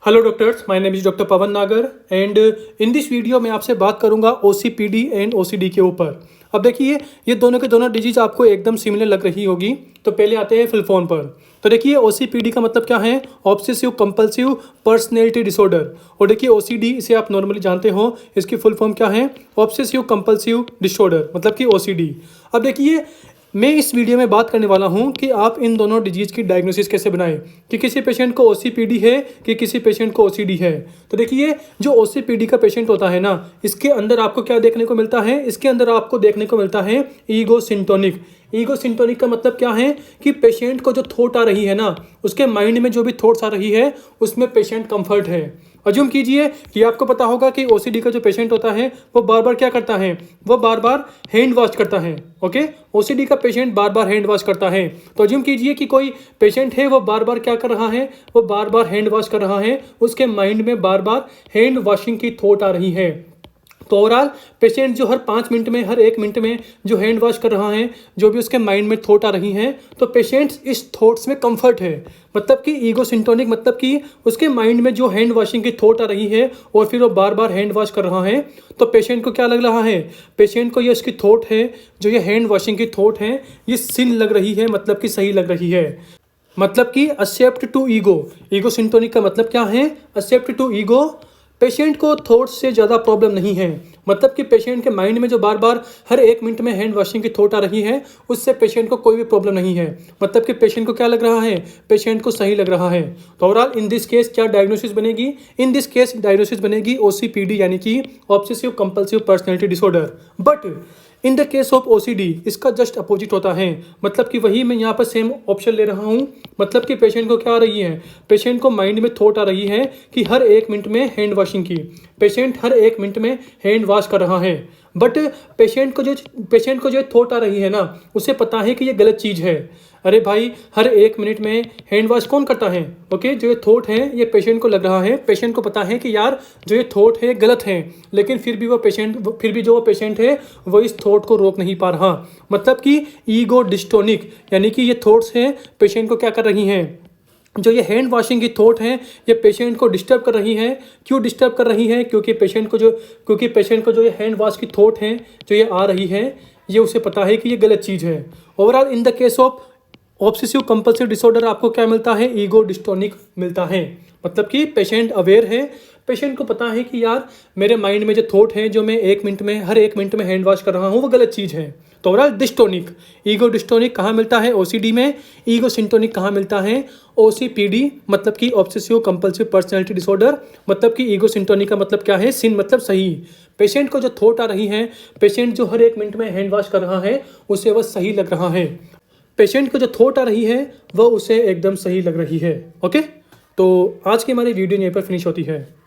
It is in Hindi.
Hello doctors, my name is doctor Pawan Nagar and in this video मैं आपसे बात करूंगा ओसीपीडी एंड ओसीडी के ऊपर। अब देखिए, ये दोनों के दोनों डिजीज आपको एकदम सिमिलर लग रही होगी। तो पहले आते हैं फुल फॉर्म पर। तो देखिए, ओसीपीडी का मतलब क्या है? Obsessive compulsive personality disorder. और देखिए ओसीडी, इसे आप नॉर्मली जानते हो, इसकी फुल फॉर्म क्या है? ऑब्सेसिव कंपल्सिव डिसऑर्डर, मतलब कि ओसीडी। अब देखिए, मैं इस वीडियो में बात करने वाला हूं कि आप इन दोनों डिजीज की डायग्नोसिस कैसे बनाएं, कि किसी पेशेंट को ओसीपीडी है कि किसी पेशेंट को ओसीडी है। तो देखिए, जो ओसीपीडी का पेशेंट होता है ना, इसके अंदर आपको क्या देखने को मिलता है? इसके अंदर आपको देखने को मिलता है ईगो सिंटोनिक। ईगो सिंटोनिक का मतलब क्या है? कि पेशेंट को जो थॉट आ रही है ना, उसके माइंड में जो भी थॉट्स आ रही है, उसमें पेशेंट कंफर्ट है। अज्यूम कीजिए कि आपको पता होगा कि ओसीडी का जो पेशेंट होता है वो बार बार क्या करता है? वो बार बार हैंड वॉश करता है। ओके, ओसीडी का पेशेंट बार बार हैंड वॉश करता है। तो अज्यूम कीजिए कि कोई पेशेंट है, वो बार बार क्या कर रहा है? वो बार बार हैंड वॉश कर रहा है, उसके माइंड में बार बार हैंड वॉशिंग की थॉट आ रही है। तो ओवरऑल पेशेंट जो हर 5 मिनट में, हर 1 मिनट में जो हैंड वॉश कर रहा है, जो भी उसके माइंड में थॉट आ रही हैं, तो पेशेंट इस थॉट्स में कंफर्ट है। मतलब कि ईगो सिंटोनिक, मतलब कि उसके माइंड में जो हैंड वॉशिंग की थॉट आ रही है और फिर वो बार बार हैंड वॉश कर रहा है, तो पेशेंट को क्या लग रहा है? पेशेंट को ये इसकी थॉट है, जो ये हैंड वॉशिंग की थॉट है, ये सिन लग रही है, मतलब कि सही लग रही है। मतलब कि accept to ego. Ego syntonic का मतलब क्या है? Accept to ego. पेशेंट को थॉट्स से ज़्यादा प्रॉब्लम नहीं है। मतलब कि पेशेंट के माइंड में जो बार बार हर 1 मिनट में हैंड वॉशिंग की थॉट आ रही है, उससे पेशेंट को कोई भी प्रॉब्लम नहीं है। मतलब कि पेशेंट को क्या लग रहा है? पेशेंट को सही लग रहा है। तो ओवरऑल इन दिस केस क्या डायग्नोसिस बनेगी? इन दिस केस डायग्नोसिस बनेगी ओसीपीडी, यानी कि obsessive compulsive personality disorder. But in the case of OCD इसका जस्ट अपोजिट होता है। मतलब कि वही मैं यहाँ पर सेम ऑप्शन ले रहा हूँ। मतलब कि पेशेंट को क्या आ रही है? पेशेंट को माइंड में थॉट आ रही है कि हर 1 मिनट में हैंड वॉशिंग की। पेशेंट हर 1 मिनट में हैंड वॉश कर रहा है। बट पेशेंट को जो थॉट आ रही है ना, उसे पता है कि ये गलत चीज़ है। अरे भाई, हर 1 मिनट में हैंड वॉश कौन करता है? ओके, जो ये थॉट है, ये पेशेंट को लग रहा है, पेशेंट को पता है कि यार जो ये थॉट है गलत है, लेकिन फिर भी जो वो पेशेंट है वो इस थॉट को रोक नहीं पा रहा। मतलब कि ईगो डिस्टोनिक, यानी कि ये थॉट्स हैं पेशेंट को क्या कर रही हैं? जो ये हैंड वॉशिंग की थॉट है, ये पेशेंट को डिस्टर्ब कर रही है। क्यों डिस्टर्ब कर रही है? क्योंकि पेशेंट को जो ये हैंड वॉश की थॉट है, जो ये आ रही है, ये उसे पता है कि ये गलत चीज़ है। Overall in the case of obsessive compulsive disorder आपको क्या मिलता है? ईगो डिस्टोनिक मिलता है। मतलब कि पेशेंट अवेयर है, पेशेंट को पता है कि यार मेरे माइंड में जो थॉट है, जो मैं हर 1 मिनट में हैंड वॉश कर रहा हूँ, वो गलत चीज़ है। तो ओवरऑल डिस्टोनिक, ईगो डिस्टोनिक कहाँ मिलता है? ओसीडी में। ईगो सिंटोनिक कहाँ मिलता है? ओसीपीडी, मतलब कि ऑब्सेसिव कंपल्सिव पर्सनैलिटी डिसऑर्डर। मतलब कि ईगो सिंटोनिक का मतलब क्या है? सिन मतलब सही। पेशेंट को जो थॉट आ रही है, पेशेंट जो हर 1 मिनट में हैंड वॉश कर रहा है, उसे वह सही लग रहा है। पेशेंट को जो थॉट आ रही है, वह उसे एकदम सही लग रही है। ओके, तो आज की हमारी वीडियो यहीं पर फिनिश होती है।